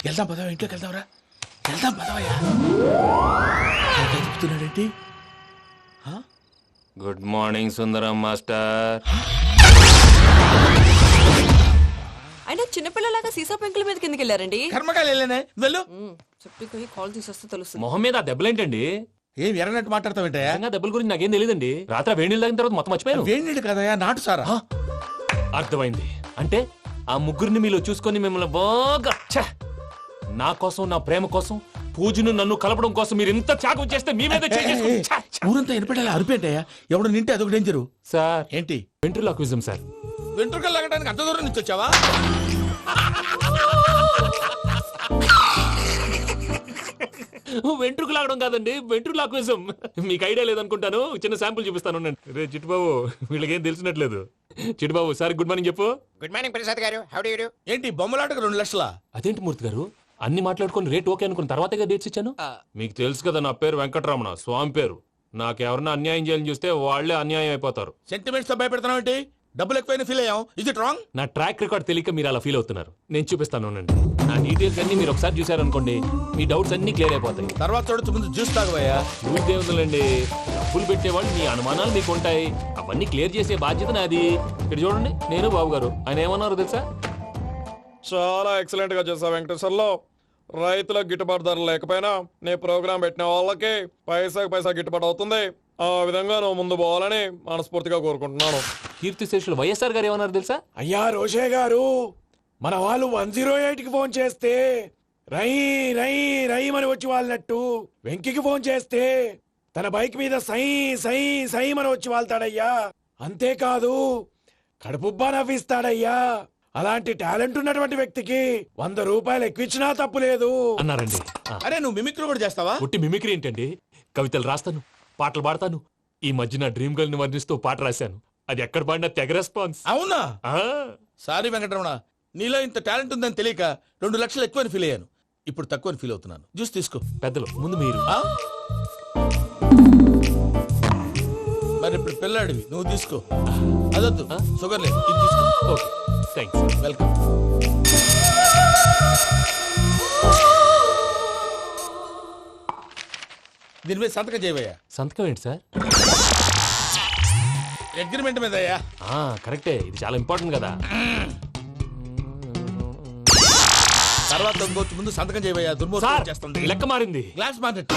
వెళ్దాం పదవా, ఇంట్లోకి వెళ్దాంరా. వెళ్దాం పదవయ్యా. చెప్తున్నాడేంటి? Good morning Sundaram master. అయినా చిన్నపిల్లలాగా సీసా పెంకుల మీద కిందకి వెళ్ళారండి. కర్మకాయలు వెళ్ళానే, వెళ్ళు. చెప్పి కాల్ తీసేస్తే తెలుస్తుంది. మొహం మీద ఆ దెబ్బలేంటండి? ఏం ఎర్రనట్టు మాట్లాడతావేంటయ్యా? దెబ్బల గురించి నాకేం తెలియదండి. రాత్రి వేడి నీళ్ళు తాగిన తర్వాత మొత్తం మర్చిపోయాను. వేడి నీళ్ళు కదయ్యా, నాటు సారా. అర్థమైంది. అంటే ఆ ముగ్గురిని మీలో చూసుకొని మిమ్మల్ని బాగా నా కోసం, నా ప్రేమ కోసం, పూజను నన్ను కలపడం కోసం మీరు ఇంత త్యాగం చేస్తే మీ మీద ఊరంతా ఎనపెట్టాలి. అరిపేంటయ్యా, ఎవడు నింటే అదొక డేంజరు. సార్ ఏంటి? Ventriloquism sir. వెంట్రుకలు లాగడానికి అంత దూరం నుంచి వచ్చావా? వెంట్రుకు లాగడం కాదండి, వెంట్రులాక్విజం. మీకు ఐడియా లేదనుకుంటాను. చిన్న శాంపుల్ చూపిస్తాను. రే చిట్టుబాబు, వీళ్ళకేం తెలిసినట్లేదు. చిట్టుబాబు సార్ గుడ్ మార్నింగ్ చెప్పు. Good morning Prasad garu. How do you do? ఏంటి బొమ్మలాటకు 2 లక్షలా? అదేంటి మూర్తి గారు, అన్ని మాట్లాడుకొని రేట్ ఓకే అనుకున్న తర్వాతగా డేట్స్ ఇచ్చాను. మీకు తెలుసు కదా నా పేరు వెంకటరమణ, స్వామి పేరు. నాకెవరన్నా అన్యాయం చేయాలని చూస్తే వాళ్లే అన్యాయం అయిపోతారు. సెంటిమెంట్స్ తో భయపెడతావు ఏంటి? డబ్బులు ఎక్కువైనా ఫీల్ అయ్యాం. ఇది రాంగ్. నా ట్రాక్ రికార్డ్ తెలియక మీరు అలా ఫీల్ అవుతున్నారు. నేను చూపిస్తాను. నా డీటెయిల్స్ అన్ని మీరు ఒకసారి చూసారనుకోండి, మీ డౌట్స్ అన్ని క్లియర్ అయిపోతాయి. తర్వాత చూడొచ్చు, ముందు జ్యూస్ తాగబోయా. జ్యూస్ దేవుందండి, డబ్బులు పెట్టేవాళ్ళు మీ అనుమానాలు మీకు ఉంటాయి. అవన్నీ క్లియర్ చేసే బాధ్యత నాది. ఇక్కడ చూడండి, నేను బాబు గారు. ఆయన ఏమన్నారు తెలుసా? చాలా ఎక్సలెంట్ గా చేసావు వెంకటేశ్వర్లో. రైతులకు గిట్టుబాటు ధర లేకపోయినా నీ ప్రోగ్రాం పెట్టిన వాళ్ళకి పైసాకి పైసా గిట్టుబాటు అవుతుంది. ఆ విధంగా నువ్వు ముందు పోవాలని మనస్ఫూర్తిగా కోరుకుంటున్నాను. కీర్తి శేషులు వైఎస్ఆర్ గారు ఏమన్నారు తెలుసా? అయ్యా రోషే గారు, మన వాళ్ళు 108కి ఫోన్ చేస్తే రై రై రై అని వచ్చి వాళ్ళనట్టు, వెంకికి ఫోన్ చేస్తే తన బైక్ మీద సై సై సై అని వచ్చి వాళ్తాడయ్యా. అంతేకాదు కడుపుబ్బా నవ్విస్తాడయ్యా. అలాంటి టాలెంట్ ఉన్నటువంటి వ్యక్తికి 100 రూపాయలు ఎక్కువచ్చినా తప్పు లేదు అన్నారండి. అరే నువ్వు మిమిక్రీ కూడా చేస్తావా? ఒట్టి మిమిక్రీ ఏంటండి, కవితలు రాస్తాను, పాటలు పాడతాను. ఈ మధ్య నా డ్రీమ్ గర్ల్ ని వర్ణిస్తూ పాట రాశాను. అది ఎక్కడ పాడినా తెగ రెస్పాన్స్. అవునా? సారీ వెంకటరమణ, నీలో ఇంత టాలెంట్ ఉందని తెలియక 2 లక్షలు ఎక్కువని ఫీల్ అయ్యాను. ఇప్పుడు తక్కువని ఫీల్ అవుతున్నాను. జ్యూస్ తీసుకో. పెద్దలు ముందు మీరు. మరి ఇప్పుడు పిల్లాడివి, నువ్వు తీసుకో. అదొద్దు, షుగర్ లేదు, ఇది తీసుకో. Okay thanks. వెల్కమ్. దీని మీద సంతకం చేయవయ్యా. సంతకం ఏంటి సార్? అగ్రిమెంట్ మీద అయ్యా. కరెక్టే, ఇది చాలా ఇంపార్టెంట్ కదా. తర్వాత ఇంకొచ్చి ముందు సంతకం చేయబోయా దుర్మోహం చేస్తుంది. లెక్క మారింది. గ్లాస్ మార్కెట్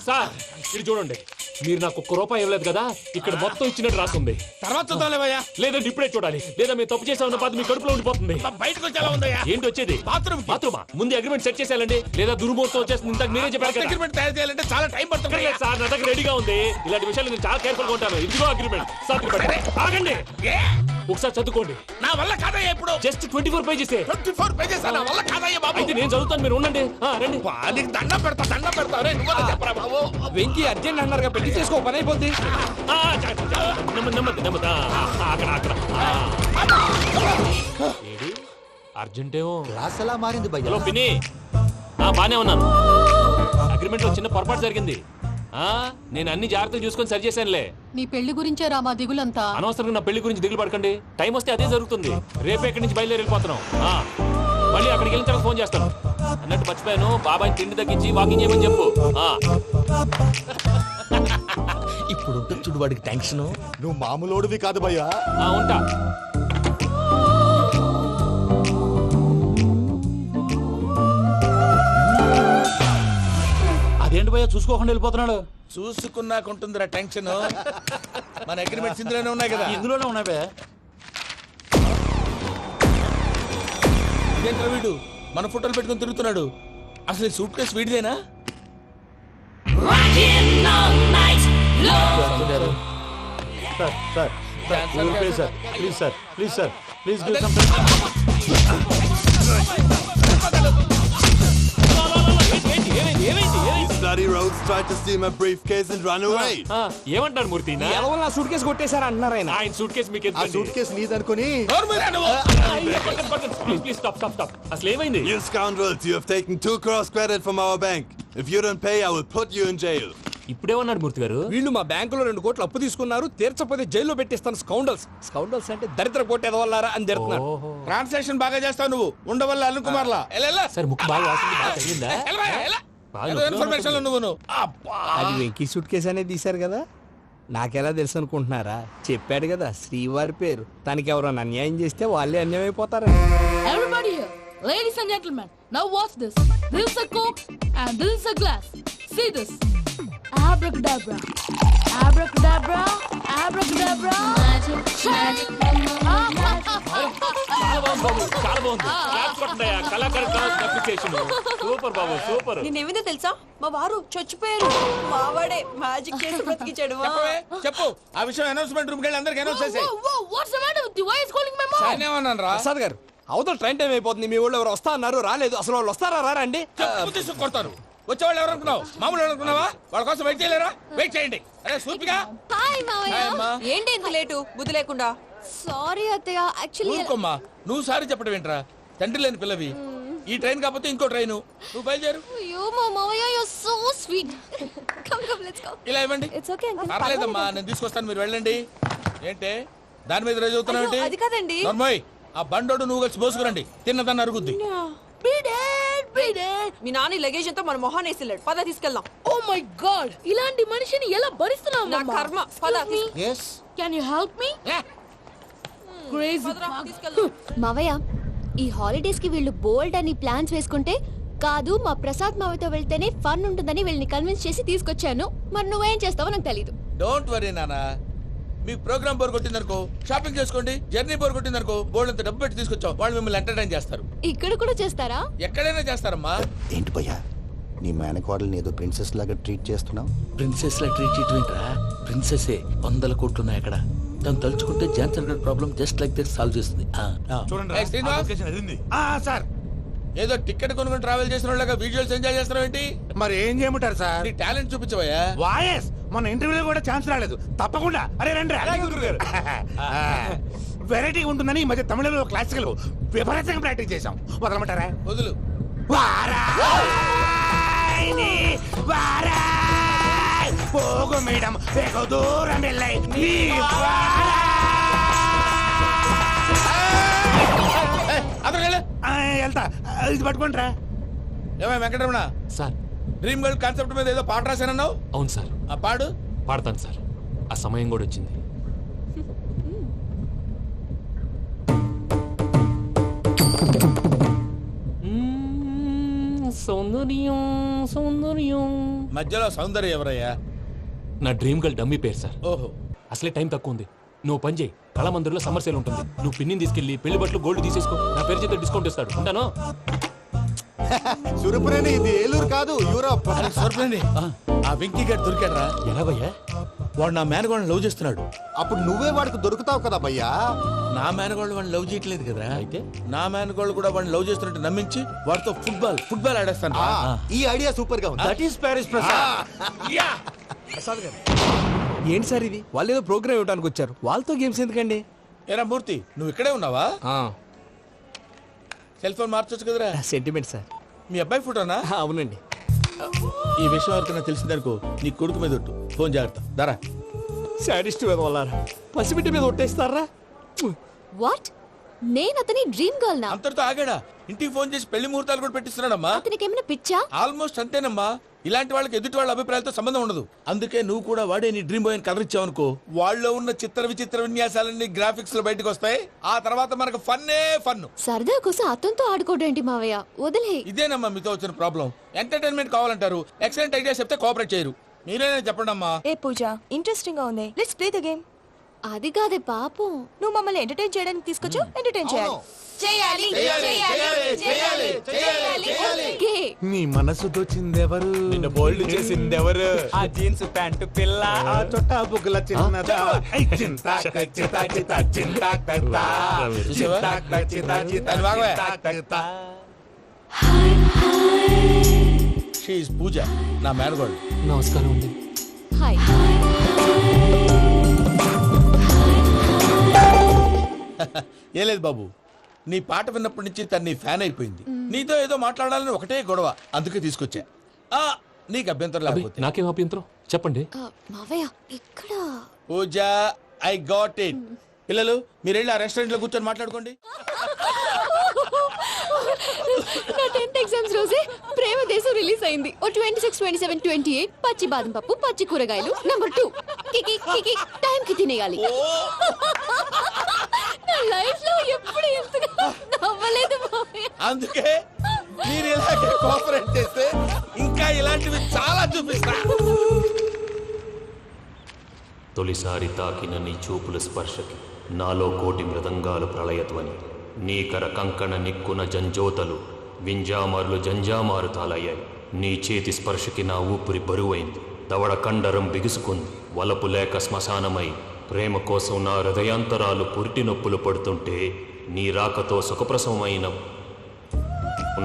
సార్ ఇది చూడండి, మీరు నాకు ₹1 ఇవ్వలేదు కదా, ఇక్కడ మొత్తం ఇచ్చినట్టు రాస్తుంది. తర్వాత చూద్దాంలేవయ్యా. లేదంటే ఇప్పుడే చూడాలి, లేదా మీరు తప్పు చేసామన్న బాధ మీ కడుపులో ఉండిపోతుంది. బయటకు వచ్చేలా ఉందయ్యా. ఏంటి వచ్చేది? బాత్రూమా? ముందు అగ్రిమెంట్ సెట్ చేసేయాలండి, లేదా దుర్మూర్తం వచ్చేస్తుంది. ఇంతకు మీరే చెప్పారు కదా. అగ్రిమెంట్ తయారు చేయాలంటే చాలా టైం పడుతుంది లేదు సార్, నా దగ్గర రెడీగా ఉంది. ఇలాంటి విషయాలు నేను చాలా కేర్ఫుల్ గా ఉంటాను. ఇదిగో అగ్రిమెంట్. ఆగండి, ఒకసారి చదువుకోండి. నా వల్ల కాదయ్యా. ఇప్పుడు జస్ట్ 24 పేజెస్. 24 పేజెస్ నా వల్ల కాదయ్యా బాబు. అయితే నేను చదువుతాను, మీరు ఉండండి. రండి. నీకు దండం పెడతా రే. నువ్వు చెప్పరా బాబు. వెంకీ అర్జెంట్ అన్నారుగా, పెళ్లి చేసుకో, పని అయిపోద్ది. అర్జెంటేమో. క్లాస్ ఎలా మారింది భయ్యా? హలో పిన్ని, బానే ఉన్నాను. అగ్రిమెంట్ లో చిన్న పొరపాటు జరిగింది. నేను అన్ని జాగ్రత్తలు చూసుకొని సరి చేశానులే. నీ పెళ్లి గురించే రా మా దిగులంతా. అనవసరంగా నా పెళ్లి గురించి దిగులు పడకండి. టైం వస్తే అదే జరుగుతుంది. రేపే ఇక్కడి నుంచి బయలుదేరి వెళ్ళిపోతున్నాం. మళ్ళీ అక్కడికి వెళ్ళిన తర్వాత ఫోన్ చేస్తాను. అన్నట్టు మర్చిపోయాను, బాబాయ్ తిండి తగ్గించి వాకింగ్ చేయమని చెప్పు. ఇప్పుడు చూడు వాడికి టెన్షన్. నువ్వు మామూలోడివి కాదు భయ్యా. ఉంటా. అదేంటి భయ్యా చూసుకోకుండా వెళ్ళిపోతున్నాడు? చూసుకున్నాకుంటుందిరా టెన్షన్. మన అగ్రిమెంట్స్ ఇందులోనే ఉన్నాయి కదా. ఇందులోనే ఉన్నాయి భయ్యా. ఇదేంట్రా వీడు మన ఫోటోలు పెట్టుకుని తిరుగుతున్నాడు? అసలు సూట్ కేసు వీడిదేనా? ఏమంటారు మూర్తి? నా సూట్ కేసు కొట్టేశారు అంటున్నారు ఆయన. ఆయన సూట్ కేసు మీకు సూట్ కేసు నీదనుకుని. Please stop. అసలు ఏమైంది? You scoundrels, you have taken 2 crores credit from our bank. If you don't pay, I will put you in jail. ఇప్పుడేమన్నాడు మూర్తి గారు? వీళ్ళు మా బ్యాంకులో 2 కోట్లు అప్పు తీసుకున్నారు, తీర్చపోతే జైల్లో పెట్టిస్తాను. స్కౌండల్స్ అంటే దరిద్ర కోట ఎదవల్లారా అని తిడుతున్నారు. ట్రాన్సాక్షన్ బాగా చేస్తావు నువ్వు. ఉండవల్ల అరుణ్ కుమార్ లా సార్ ముక్కు బాగా వాసింది, బాగా తగిలిందా? ఇన్ఫర్మేషన్ నువ్వు. అది వెంకీ సూట్ కేసు అనేది తీశారు కదా, నాకెలా తెలుసు అనుకుంటున్నారా? చెప్పాడు కదా శ్రీవారి పేరు. తనకి ఎవరైనా అన్యాయం చేస్తే వాళ్ళే అన్యాయం అయిపోతారు. Everybody here, ladies and gentlemen, now watch this. This is a coke and this is a glass. See this. Abracadabra. Abracadabra. Abracadabra. Magic. చాలా బాగుంది. సూపర్ బాబు, సూపర్. నేనేమిందో తెలుసా, మా వారు చచ్చిపోయారు. మావాడే మ్యాజిక్ చేసి బ్రతికించాడు. చెప్పు ఆ విషయం. అనౌన్స్మెంట్ రూమ్ కెళ్ళి అందరికి అనౌన్స్ చేసేయ్. What's the matter with you? Why is calling my mom? నేనేమన్నాను రా? ప్రసాద్ గారు, అవతల ట్రైన్ టైం అయిపోతుంది. మీ ఊళ్ళో ఎవరు వస్తా అన్నారు, రాలేదు. అసలు వాళ్ళు వస్తారా రారా అండి? తీసుకు కొడతారు. వచ్చేవాళ్ళు ఎవరు అనుకున్నావు? మామూలు అనుకున్నావా? వాళ్ళ కోసం వెయిట్ చేయలేరా? వెయిట్ చేయండి. అరే సూపిగా. హాయ్ మావయ్య. ఏంటి ఇంత లేటు? బుద్ధి లేకుండా. సారీ అత్తయ్య, యాక్చువల్లీ. ఊరుకోమ్మా, నువ్వు సారీ చెప్పడం ఏంట్రా? తండ్రి లేని పిల్లవి. ఈ ట్రైన్ కాకపోతే ఇంకో ట్రైన్. నువ్వు బయలుదేరు. అయ్యో మా మావయ్య, you are so sweet. Come let's go. ఇలా ఇవ్వండి. It's okay uncle. పర్లేదమ్మా, నేను తీసుకొస్తాను, మీరు వెళ్ళండి. ఏంటే దాని మీద రోజు అవుతున్నావు? అది కాదండి. నర్మోయ్, ఆ బండోడు నువ్వు కలిసి పోసుకురండి. తిన్నదాన్ని అరుగుద్ది. మీ నాని లగేజ్ అంతా మన మొహాన్ వేసిల్లాడు. పద తీసుకెళ్దాం. Oh my god, ఇలాంటి మనిషిని ఎలా భరిస్తున్నావు? నా కర్మ. పద. Yes. Can you help me? Crazy. మావయ్య, ఈ హాలిడేస్ కి వీళ్ళు బోల్డ్ అని ప్లాన్స్ వేసుకుంటే కాదు, మా ప్రసాద్ మావయ్యతో వెళ్తేనే ఫన్ ఉంటుందని వీళ్ళని కన్విన్స్ చేసి తీసుకొచ్చాను. మరి నువ్వేం చేస్తావో నాకు తెలీదు. డోంట్ వరీ నానా. మీకు ప్రోగ్రామ్ బోర్ కొట్టిందనుకో షాపింగ్ చేసుకోండి. జర్నీ బోర్ కొట్టిందనుకో బోర్డు అంత డబ్బు పెట్టి తీసుకొచ్చాం. వాళ్ళు మిమ్మల్ని ఎంటర్టైన్ చేస్తారు. ఇక్కడ కూడా చేస్తారా? ఎక్కడైనా చేస్తారమ్మా. ఏంటి భయ్యా, నీ మేనకోడల్ని ఏదో ప్రిన్సెస్ లాగా ట్రీట్ చేస్తున్నావు? ప్రిన్సెస్ లా ట్రీట్ చేయటం ఏంట్రా? ప్రిన్సెసే 100 కోట్లు ఉన్నాయి అక్కడ. తను తలుచుకుంటే జాన్సన్ గడ్ problem just like this solve చేస్తుంది. సార్, ఏదో టికెట్ కొనుక్కొని ట్రావెల్ చేసిన వాళ్ళగా విజువల్స్ ఎంజాయ్ చేస్తున్నావు ఏంటి? మరి ఏం చేయమంటారు సార్? నీ టాలెంట్ చూపించవయ్యా. వాయస్ మన ఇంటర్వ్యూలో కూడా ఛాన్స్ రాలేదు. తప్పకుండా. అరే రండి. వెరైటీ ఉంటుందని ఈ మధ్య తమిళలో క్లాసికల్ విపరీతంగా ప్రాక్టీస్ చేశాం. వదలమంటారా? వదులు. పోగు మేడం దూరం వెళ్ళాయి. వెళ్తా, ఇది పట్టుకుంటారా? ఏమై Venkataramana sir, dream girl concept మీద ఏదో పాట రాశానన్నావు. అవును సార్. ఆ పాడు. పాడతాను సార్. ఆ సమయం కూడా వచ్చింది. సౌందర్యం సౌందర్యం. మధ్యలో సౌందర్య ఎవరయ్యా? నా డ్రీమ్ గర్ల్ డమ్మీ పేరు సార్. ఓహో, అసలే టైం తక్కువ ఉంది. నువ్వు పని చేయి, కళామందిర్లో సమ్మర్ సేల్ ఉంటుంది. నువ్వు పిన్నిని తీసుకెళ్లి పెళ్లి బట్టలు గోల్డ్ తీసేసుకో. నా పేరు చేత డిస్కౌంట్ ఇస్తాడు. ఉంటాను. సురపురేని ఇది ఏలూరు కాదు, యూరోప్. సర్ప్లేండి. ఆ వెంకీ గారు దొరికాడరా? ఎలా భయ్యా? వాడు నా మేనగోళ్ళని లవ్ చేస్తున్నాడు. అప్పుడు నువ్వే వాడికి దొరుకుతావు కదా భయ్యా. నా మేనగోళ్ళు వాడిని లవ్ చేయట్లేదు కదరా. అయితే నా మేనగోళ్ళు కూడా వాడిని లవ్ చేస్తున్నట్టు నమ్మించి వాడితో ఫుట్బాల్ ఆడేస్తాను. ఈ ఐడియా సూపర్ గా ఉంది. That is Paris Prasad. Prasad గారు ఏంటి సార్ ఇది? వాళ్ళు ఏదో ప్రోగ్రామ్ ఇవ్వడానికి వచ్చారు, వాళ్ళతో గేమ్స్ ఎందుకండి? ఏరా మూర్తి, నువ్వు ఇక్కడే ఉన్నావా? సెల్ ఫోన్ మార్చొచ్చు కదరా. Sentiment sir. మీ అబ్బాయి ఫోటోనా? అవునండి. ఈ విషయం ఎవరికైనా తెలిసిందనుకో నీ కొడుకు మీద ఒట్టు. ఫోన్ జాగ్రత్త. దారా. సాడిస్ట్ మీద వాళ్ళారా, పసిబిడ్డ మీద ఒట్టేస్తారా? వాట్? నేను అతని డ్రీమ్ గర్ల్ నా? అంతటితో ఆగాడా? ఇంటికి ఫోన్ చేసి పెళ్లి ముహూర్తాలు కూడా పెట్టిస్తున్నాడమ్మా. అతనికి ఏమైనా పిచ్చా? ఆల్మోస్ట్ అంతేనమ్మా. ఇలాంటి వాళ్ళకి ఎదుటి వాళ్ళ అభిప్రాయాలతో సంబంధం ఉండదు. అందుకే నువ్వు కూడా వాడే నీ డ్రీమ్ బాయ్ కలర్ ఇచ్చావనుకో, వాళ్ళలో ఉన్న చిత్ర విచిత్ర విన్యాసాలన్నీ గ్రాఫిక్స్ లో బయటకు వస్తాయి. ఆ తర్వాత మనకు ఫన్నే ఫన్. సరదా కోసం అతనితో ఆడుకోవడేంటి మావయ్య? వదిలే. ఇదేనమ్మా మీతో వచ్చిన ప్రాబ్లం. ఎంటర్టైన్మెంట్ కావాలంటారు, ఎక్సలెంట్ ఐడియా చెప్తే కోఆపరేట్ చేయరు. మీరేనా చెప్పండి అమ్మా. ఏ పూజ, ఇంట్రెస్టింగ్ గా ఉంది. Let's play the game. అది కాదే పాపం. నువ్వు మమ్మల్ని ఎంటర్టైన్ చేయడానికి తీసుకొచ్చు, ఎంటర్టైన్ చేయాలి. చేయాలి నీ మనసు దోచిందెవరు? నిన్ను బోల్డ్ చేసిందెవరు? ఆ జీన్స్ ప్యాంటు పిల్ల, ఆ చొట్టా బుగ్గల చిన్నదా. షీ ఇస్ పూజ, నా మేనగోడు. నమస్కారం అండి. హాయ్. ఏ లేదు బాబు, నీ పాట విన్నప్పటి నుంచి తను నీ ఫ్యాన్ అయిపోయింది. నీతో ఏదో మాట్లాడాలని ఒకటే గొడవ, అందుకే తీసుకొచ్చా. నీకు అభ్యంతరం లేకపోతే. నాకేం అభ్యంతరం చెప్పండి. మావయ్య ఇక్కడ. పూజ, ఐ గాట్ ఇట్. పిల్లలు మీరు వెళ్ళి ఆ రెస్టారెంట్ లో కూర్చొని మాట్లాడుకోండి. నా 10th ఎగ్జామ్స్ రోజే ప్రేమ దేశం రిలీజ్ అయింది. ఓ 26, 27, 28 పచ్చి బాదం పప్పు, పచ్చి కూరగాయలు. నంబర్ 2 కికి కికి టైం కి తినేయాలి. నా లైఫ్ లో ఎప్పుడు ఎంతగా నవ్వలేదు మావయ్య. అందుకే మీరు ఇలాగే కోఆపరేట్ చేస్తే ఇంకా ఇలాంటివి చాలా చూపిస్తా. తొలిసారి తాకిన నీ చూపుల స్పర్శకి నాలో కోటి మృదంగాలు ప్రళయధ్వని. నీకర కంకణ నిక్కున జంజోతలు వింజామారులు జంజామారు తాలయ్యాయి. నీ చేతి స్పర్శకి నా ఊపిరి బరువైంది. దవడ కండరం బిగుసుకుంది. వలపు లేక శ్మశానమై ప్రేమ కోసం నా హృదయాంతరాలు పురిటి నొప్పులు పడుతుంటే నీ రాకతో సుఖప్రసవమైన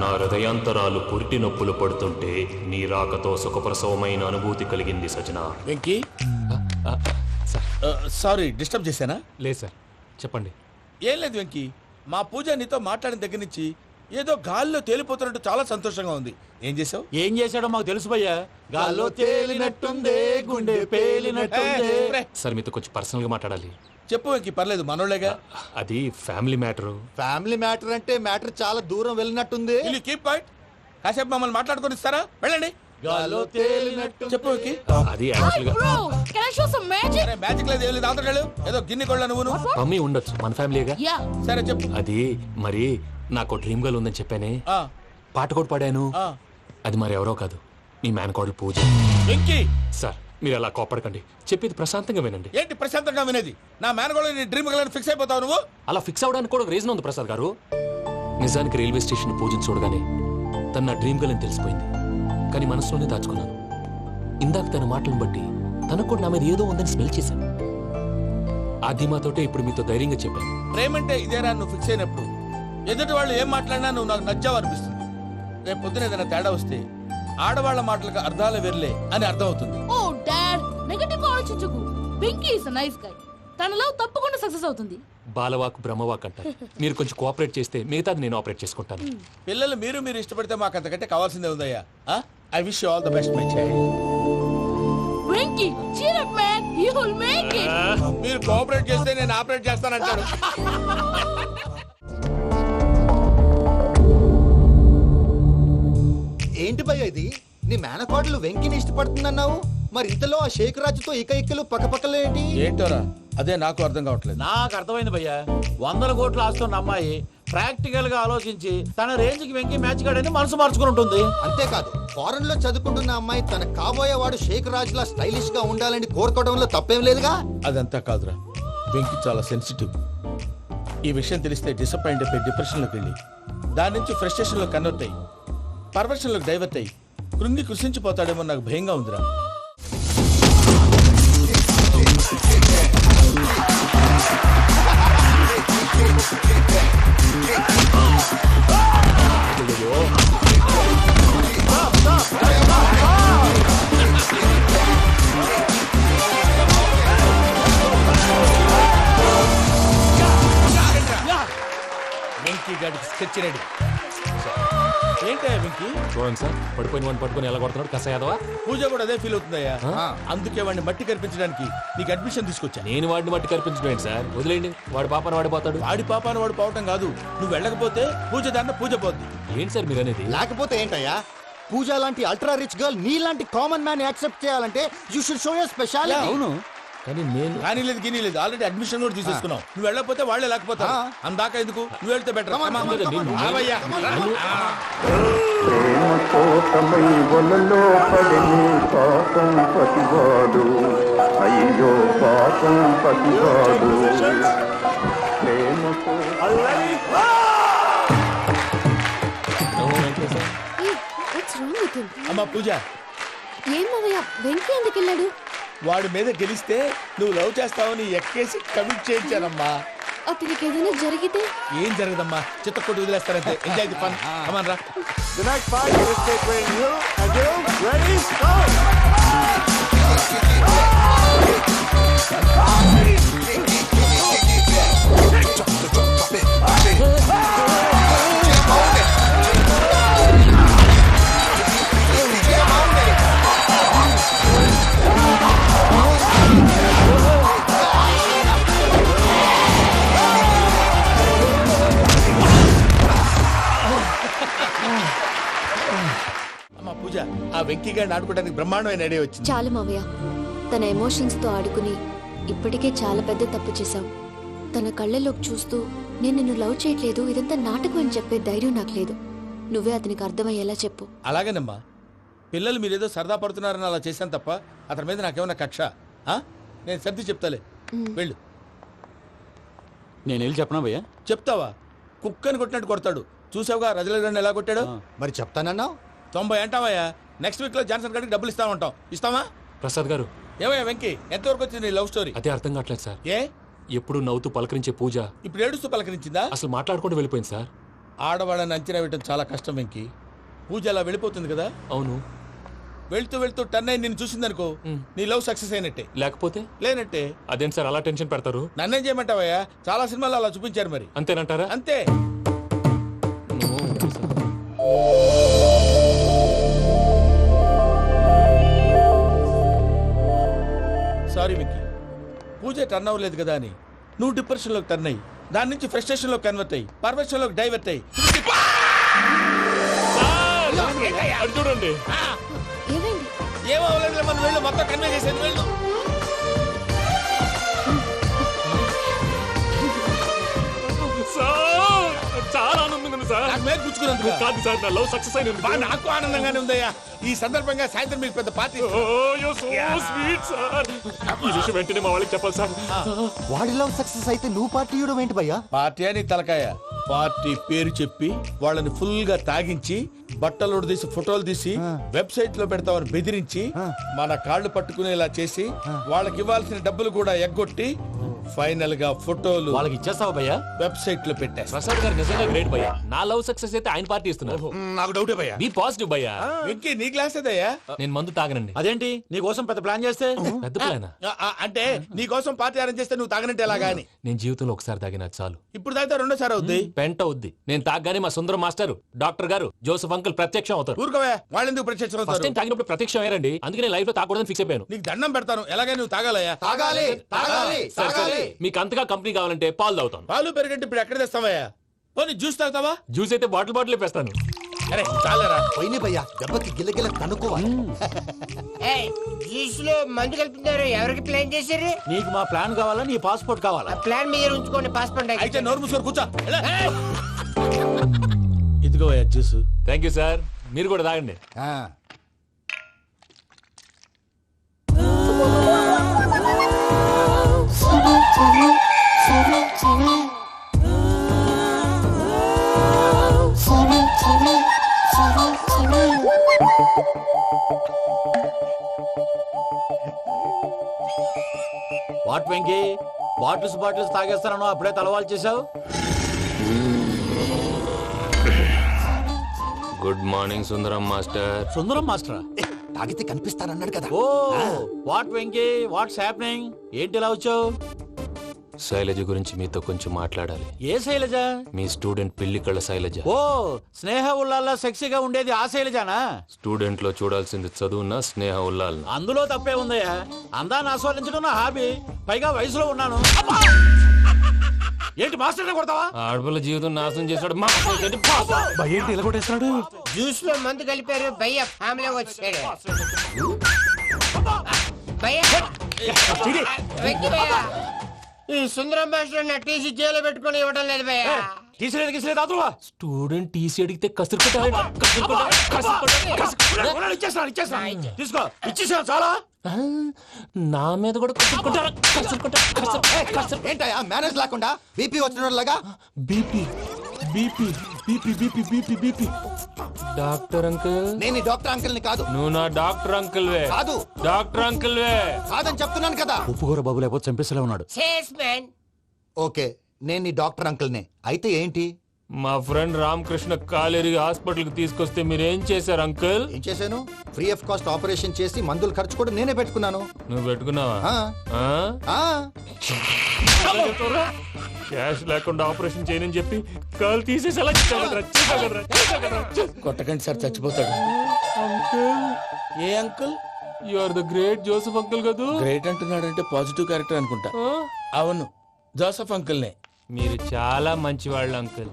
నా హృదయాంతరాలు పురిటి నొప్పులు పడుతుంటే నీ రాకతో సుఖప్రసవమైన అనుభూతి కలిగింది సజనా. వెంకీ, సారీ డిస్టర్బ్ చేశానా? లేదు సార్, చెప్పండి. ఏం లేదు వెంకీ, మా పూజ నీతో మాట్లాడిన దగ్గర నుంచి ఏదో గాల్లో తేలిపోతున్నట్టు చాలా సంతోషంగా ఉంది. ఏం చేసావు? ఏం చేశాడో మాకు తెలుసు భయ్యా. గాల్లో తేలినట్టుందే, గుండె పేలినట్టుందే. సార్ మీతో కొంచెం పర్సనల్ గా మాట్లాడాలి. చెప్పు వెంకీ, పర్లేదు మనోళ్ళేగా. అది ఫ్యామిలీ మ్యాటర్. ఫ్యామిలీ మ్యాటర్ అంటే మ్యాటర్ చాలా దూరం వెళ్ళినట్టుంది. Keep point. కాసేపు మమ్మల్ని మాట్లాడుకొని ఇస్తారా? వెళ్ళండి. గాల్లో తేలినట్టు చెప్పు వెంకీ. అది యాక్చువల్గా మ్యాజిక్ లేదు, ఏం లేదు. అవతల ఏదో గిన్నె కొళ్ళ నువ్వు. మమ్మీ ఉండొచ్చు, మన ఫ్యామిలీగా. సరే చెప్పు. అది మరి నాకు డ్రీమ్ గర్ల్ ఉందని చెప్పానే, పాట కూడా పాడాను. అది మరి ఎవరో కాదు, మీ మేనకోడలు పూజ. వెంకీ సార్ మీరు అలా కోపడకండి, చెప్పేది ప్రశాంతంగా వినండి. ఏంటి ప్రశాంతంగా వినేది? నా మేనకోడలు నీ డ్రీమ్ గర్ల్ ఫిక్స్ అయిపోతావు నువ్వు. అలా ఫిక్స్ అవడానికి కూడా ఒక రీజన్ ఉంది ప్రసాద్ గారు. నిజానికి రైల్వే స్టేషన్ పూజను చూడగానే తన నా డ్రీమ్ గర్ల్ అని తెలిసిపోయింది. కానీ మనసులోనే దాచుకున్నాను. ఇందాక తన మాటలను బట్టి తనకు కూడా నా మీద ఏదో ఉందని స్మెల్ చేశాను. ఆ ధీమాతోటే ఇప్పుడు మీతో ధైర్యంగా చెప్పాను. ప్రేమంటే ఇదేరా నువ్వు ఫిక్స్ అయినప్పుడు. ఎదుటి వాళ్ళు ఏం మాట్లాడినా నువ్వు నాకు నచ్చావు అనిపిస్తుంది. రేపు పొద్దున ఏదైనా తేడా వస్తే ఆడవాళ్ల మాటలకు అర్థాలు వెర్లే అని అర్థం అవుతుంది. ఓ డాడ్, నెగటివ్ ఆలోచించకు. Venky is nice guy. తన లవ్ తప్పకుండా సక్సెస్ అవుతుంది. బాలవాక్ బ్రహ్మవాక్ అంటారు. మీరు కొంచెం కోఆపరేట్ చేస్తే మిగతాది నేను ఆపరేట్ చేసుకుంటాను. పిల్లలు మీరు ఇష్టపడితే మాకు అంతకంటే కావాల్సిందే ఉందయ్యా. I wish you all the best my child. Venky cheer up man, you will make it. మీరు కోఆపరేట్ చేస్తే నేను ఆపరేట్ చేస్తానంటాడు. ఏంటి భయ్య ఇది? నీ మేనకోడలు వెంకిని ఇష్టపడుతుందన్నావు, మరి ఇంతలో ఆ షేక్ రాజుతో ఇక్కలు పక్కపక్కలు ఏంటి? ఏంటోరా, అదే నాకు అర్థం కావట్లేదు. నాకు అర్థమైంది భయ్యా. 100 కోట్లు ఆస్తున్న అమ్మాయి ప్రాక్టికల్ గా ఆలోచించి తన రేంజ్ కి వెంకీ మ్యాచ్ కాడని మనసు మార్చుకుని ఉంటుంది. అంతేకాదు ఫారెన్ లో చదువుకుంటున్న అమ్మాయి తన కాబోయేవాడు షేక్ రాజ్ లా స్టైలిష్ గా ఉండాలని కోరుకోవడంలో తప్పేం లేదుగా. అదంతా కాదురా, వెంకీ చాలా సెన్సిటివ్. ఈ విషయం తెలిస్తే డిసప్పాయింట్ అయిపోయి డిప్రెషన్ లోకి వెళ్ళి దాని నుంచి ఫ్రస్ట్రేషన్ లో కన్వర్ట్ అయ్యి పర్వర్షన్ లోకి డైవర్ట్ అయ్యి కృంగి కృషించిపోతాడేమో నాకు భయంగా ఉందిరా. వెంకీ గాడికి స్కెచ్ రెడీ. ఏంటయ్యా వెంకీ? చూడండి సార్, పడిపోయిన వాడిని పట్టుకొని ఎలా కొడుతున్నాడు కస యాదవా. పూజ కూడా అదే ఫీల్ అవుతుందయ్యా. అందుకే వాడిని మట్టి కనిపించడానికి నీకు అడ్మిషన్ తీసుకొచ్చా. నేను వాడిని మట్టి కనిపించడం సార్, వదిలేండి. వాడి పాపాను వాడిపోతాడు. వాడి పాపాను వాడు పోవటం కాదు, నువ్వు వెళ్ళకపోతే పూజ దాన్న పూజ పోద్ది. ఏంటి సార్ మీరు అనేది? లేకపోతే ఏంటయ్యా, పూజ లాంటి అల్ట్రా రిచ్ గర్ల్ నీ లాంటి కామన్ మ్యాన్ యాక్సెప్ట్ చేయాలంటే you should show your speciality. అవును, కానీ నేను కానీ లేదు గిని లేదు, ఆల్రెడీ అడ్మిషన్ కూడా తీసేసుకున్నావు. నువ్వు వెళ్ళకపోతే వాళ్ళే లేకపోతారు. అందాక ఎందుకు, నువ్వు వెళ్తే బెటర్. అయ్యో పాపం పతివాడు అమ్మా పూజ, ఏం మావయ్య వెంకీ ఎందుకు వెళ్ళాడు? వాడి మీద గెలిస్తే నువ్వు లవ్ చేస్తావని ఎక్కేసి కమిట్ చేయించానమ్మా. అతనికి ఏదైనా జరిగితే? ఏం జరగదమ్మా, చిత్తకొట్టి వదిలేస్తారంటే. Enjoy the fun. కమాన్ రా. The next fight is between you and you. Ready? Go! అమ్మా పూజ, ఆ వెంకీ గారిని ఆడుకోవడానికి బ్రహ్మాండమైన ఐడియా వచ్చింది. చాలు మావయ్య, తన ఎమోషన్స్ తో ఆడుకుని ఇప్పటికే చాలా పెద్ద తప్పు చేశావు. తన కళ్ళలోకి చూస్తూ నేను నిన్ను లవ్ చేయట్లేదు, ఇదంతా నాటకం అని చెప్పే ధైర్యం నాకు లేదు. నువ్వే అతనికి అర్థమయ్యేలా చెప్పు. అలాగేనమ్మా, పిల్లలు మీరేదో సరదా పడుతున్నారని అలా చేశాను తప్ప అతని మీద నాకేమన్నా కక్ష? నేను సర్ది చెప్తాలే, వెళ్ళు. నేను వెళ్ళి చెప్పనా భయ్యా? చెప్తావా? కుక్కని కొట్టినట్టు కొడతాడు. చూసావుగా రజలగడ్డ ఎలా కొట్టాడు. మరి చెప్తానన్నావు. 90 అంటావయ్యా. నెక్స్ట్ వీక్ లో జాన్సన్ గారికి డబ్బులు ఇస్తామంటాం. ఇస్తావా? ప్రసాద్ గారు, ఏమయ్యా వెంకీ, ఎంతవరకు వచ్చింది నీ లవ్ స్టోరీ? అదే అర్థం కావట్లేదు సార్. ఏ ఎప్పుడు నవ్వుతూ పలకరించే పూజ ఇప్పుడు ఏడుస్తూ పలకరించిందా? అసలు మాట్లాడుకుంటూ వెళ్ళిపోయింది సార్. ఆడవాళ్ళని అంచనా వేయటం చాలా కష్టం వెంకీ. పూజ అలా వెళ్ళిపోతుంది కదా. అవును, వెళ్తూ వెళ్తూ టర్న్ అయి నిన్ను చూసిందనుకో, నీ లవ్ సక్సెస్ అయినట్టే. లేకపోతే లేనట్టే. అదేం సార్ అలా టెన్షన్ పెడతారు? నన్నేం చేయమంటావయ్యా, చాలా సినిమాలు అలా చూపించారు. మరి అంతేనంటారా? అంతే. సారీ వెంకీ, పూజ టర్న్ అవ్వలేదు కదా అని నువ్వు డిప్రెషన్ లోకి టర్న్ అయ్యి దాని నుంచి ఫ్రస్ట్రేషన్ లోకి కన్వర్ట్ అయ్యి పర్వర్షన్ లోకి డైవర్ట్ అయ్యి చూడండి. ఏమవ్వలేదు, మనం వెళ్ళు, మొత్తం కన్వే చేసేది. వెళ్ళు. చాలా ఆనందంగా ఉంది సార్. నాకు మీద కూర్చుకున్నందుకు కాదు సార్, నా లవ్ సక్సెస్ అయినందుకు. నాకు ఆనందంగానే ఉందయ్యా. ఈ సందర్భంగా సాయంత్రం మీకు పెద్ద పార్టీ. Sweet sir. ఈ విషయం వెంటనే మా వాళ్ళకి చెప్పాలి సార్. వాడి లవ్ సక్సెస్ అయితే నువ్వు పార్టీ ఇవ్వడం ఏంటి భయ్యా? పార్టీ అని తలకాయ. పార్టీ పేరు చెప్పి వాళ్ళని ఫుల్ గా తాగించి బట్టలు తీసి ఫోటోలు తీసి వెబ్సైట్ లో పెడతామని బెదిరించి మన కాళ్ళు పట్టుకునేలా చేసి వాళ్ళకి ఇవ్వాల్సిన డబ్బులు కూడా ఎగ్గొట్టి ఫైనల్ గా ఫోటోలు వాళ్ళకి ఇచ్చేస్తావా భయ్యా? వెబ్సైట్ లో పెట్టేస్తా. ప్రసాద్ గారు నిజంగా గ్రేట్ భయ్యా. నా లవ్ సక్సెస్ అయితే ఆయన పార్టీ ఇస్తున్నారు. నాకు డౌటే భయ్యా. బీ పాజిటివ్ భయ్యా. వెంకీ నీ గ్లాస్ ఏదయ్యా? నేను మందు తాగనండి. అదేంటి నీ కోసం పెద్ద ప్లాన్ చేస్తే? పెద్ద ప్లానా? అంటే నీ కోసం పార్టీ అరేంజ్ చేస్తే నువ్వు తాగనంటే ఎలాగా అని. నేను జీవితంలో ఒకసారి తాగినా చాలు. ఇప్పుడు తాగితే రెండోసారి అవుద్ది. పెంట అవుద్ది. నేను తాగగానే మా సుందరం మాస్టర్, డాక్టర్ గారు, జోసెఫ్ అంకుల్ ప్రత్యక్షం అవుతారు. ఊరుకోవే, వాళ్ళు ఎందుకు ప్రత్యక్షం అవుతారు? ఫస్ట్ టైం తాగినప్పుడు ప్రత్యక్షం అయ్యారండి. అందుకే నేను లైఫ్ లో తాగకూడదని ఫిక్స్ అయిపోయాను. నీకు దండం పెడతాను, ఎలాగే నువ్వు తాగాలయ్యా. తాగాలి తాగాలి తాగాలి. మీకు అంతగా కంపెనీ కావాలంటే పాలు తాగుతాను. పాలు పెరిగంటే ఇప్పుడు ఎక్కడ తెస్తావయ్యా? పోనీ జ్యూస్ తాగుతావా? జ్యూస్ అయితే బాటిల్ వేస్తాను. అరే చాలరా పోయినే భయ్యా, దెబ్బకి గిల్లగిల్ల కనుక్కోవాలి. జ్యూస్ లో మందు కలుపుతున్నారు, ఎవరికి ప్లాన్ చేశారు? నీకు మా ప్లాన్ కావాలా, నీ పాస్పోర్ట్ కావాలా? ప్లాన్ మీరు ఉంచుకోండి, పాస్పోర్ట్ అయితే నోరు మూసుకొని కూర్చో. ఇదిగో జ్యూస్. థ్యాంక్ యూ సార్, మీరు కూడా తాగండి. వాట్ వెంకీ, బాటిల్స్ తాగేస్తాను అప్పుడే తలవాలు చేసావు. Good morning Sundaram master. Sundaram మాస్టరా? తాగితే కనిపిస్తారన్నాడు కదా. Oh what Venky, what's happening? ఏంటి ఇలా వచ్చావు? శైలజ గురించి మీతో కొంచెం మాట్లాడాలి. ఏ శైలజ? మీ స్టూడెంట్ పిల్లి కళ్ళ శైలజ. ఓ స్నేహ ఉల్లాల్లో సెక్సీగా ఉండేది ఆ శైలజానా? స్టూడెంట్ లో చూడాల్సింది చదువున్న స్నేహ ఉల్లాల్. అందులో తప్పే ఉందయ్యా, అందాన్ని ఆస్వాదించడం నా హాబీ, పైగా వయసులో ఉన్నాను. ఏంటి మాస్టర్ కొడతావా? ఆడపిల్ల జీవితం నాశనం చేశాడు. ఏంటి ఇలా కొట్టేస్తున్నాడు? జ్యూస్ లో మందు కలిపారు, భయ్య ఫ్యామిలీ వచ్చాడు. ఈ సుందరం భాష నా టీసీ జైలు పెట్టుకుని ఇవ్వడం లేదు భయ్య. స్టూడెంట్ టీసీ అడిగితే తీసుకో, ఇచ్చేసాను చాలా. నా మీద కూడా ఏంటయ్యా మేనేజ్ లేకుండా బీపీ వచ్చినలాగా? BP BP BP BP BP BP. Doctor uncle, నేను డాక్టర్ అంకుల్ ని కాదు. నువ్వు నా డాక్టర్ అంకుల్ వే. కాదు డాక్టర్ అంకుల్ వే. కాదని చెప్తున్నాను కదా. ఉప్పుకూర బాబు లేకపోతే చంపేసేలా ఉన్నాడు. ఓకే, నేను నీ డాక్టర్ అంకుల్ నే. అయితే ఏంటి? మా ఫ్రెండ్ రామకృష్ణ కాలేరి హాస్పిటల్ కి తీసుకొస్తే మీరేం చేశారు అంకుల్? ఏం చేశాను? ఫ్రీ ఆఫ్ కాస్ట్ ఆపరేషన్ చేసి మందులు ఖర్చు కూడా నేనే పెట్టుకున్నాను. నువ్వు పెట్టుకున్నావా? క్యాష్ లేకుండా ఆపరేషన్ చేయనని చెప్పి కాల్ తీసేసేలా కొట్టకండి సార్, చచ్చిపోతాడు. అంకుల్, ఏ uncle? You are the great Joseph uncle కదా. గ్రేట్ అంటున్నాడంటే పాజిటివ్ క్యారెక్టర్ అనుకుంటా. అవును, జోసెఫ్ అంకుల్నే. మీరు చాలా మంచివాళ్ళు అంకుల్.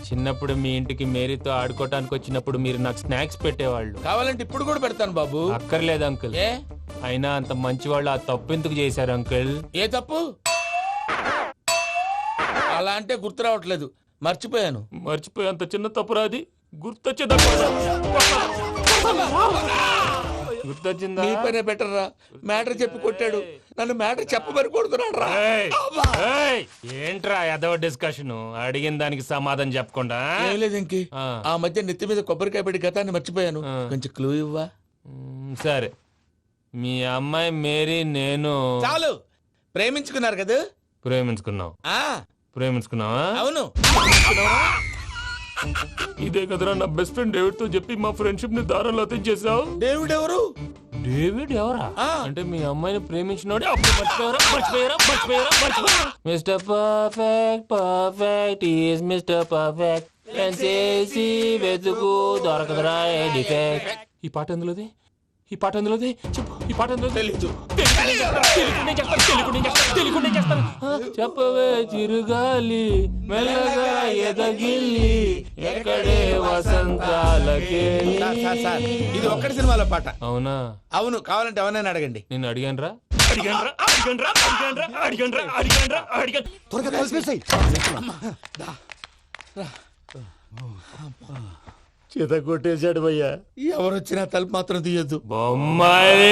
చిన్నప్పుడు మీ ఇంటికి మేరీతో ఆడుకోవటానికి వచ్చినప్పుడు మీరు నాకు స్నాక్స్ పెట్టేవాళ్ళు. కావాలంటే ఇప్పుడు కూడా పెడతాను బాబు. అక్కర్లేదు అంకుల్. అయినా అంత మంచివాళ్ళు ఆ తప్పు ఎందుకు చేశారు అంకుల్? ఏ తప్పు? అలా అంటే గుర్తు రావట్లేదు, మర్చిపోయాను. మర్చిపోయి అంత చిన్న తప్పురాది గుర్తొచ్చే గుర్తొచ్చిందా? నీ పనే బెటర్ రా. మ్యాటర్ చెప్పి కొట్టాడు, నన్ను మ్యాటర్ చెప్పమని కొడుతున్నాడు రా. ఏంట్రా ఎదవ డిస్కషన్? అడిగిన దానికి సమాధానం చెప్పకుండా. ఏం లేదు ఇంకి, ఆ మధ్య నెత్తి మీద కొబ్బరికాయ పెట్టి గతాన్ని మర్చిపోయాను. కొంచెం క్లూ ఇవ్వా? సరే, మీ అమ్మాయి మేరీ నేను చాలు ప్రేమించుకున్నారు కదా. ప్రేమించుకున్నావా? అవును. ఇదే కదరా నా బెస్ట్ ఫ్రెండ్ డేవిడ్ తో చెప్పి మా ఫ్రెండ్షిప్ ని దారంలో తెచ్చేసావు. డేవిడ్ ఎవరు? డేవిడ్ ఎవరా? అంటే మీ అమ్మాయిని ప్రేమించినోడే. Mister perfect perfect is mister perfect చేసి వెతుకు దొరకదురా డిఫెక్ట్. ఈ పాట ఎందులోది? చెప్పు. ఈ పాట ఎందులో? తెలీదు. చెప్పవే చిరుగాలి మెల్లగా ఎదగిల్లి ఎక్కడే వసంతాలకే. ఇది ఒక్కటి సినిమాలో పాట. అవునా? అవును. కావాలంటే ఎవరైనా అడగండి. నేను అడిగాను. త్వరగా కలిపేసాయి. చేత కొట్టేశాడు భయ్యా. ఎవరొచ్చినా తలుపు మాత్రం తీయద్దు. బొమ్మాయి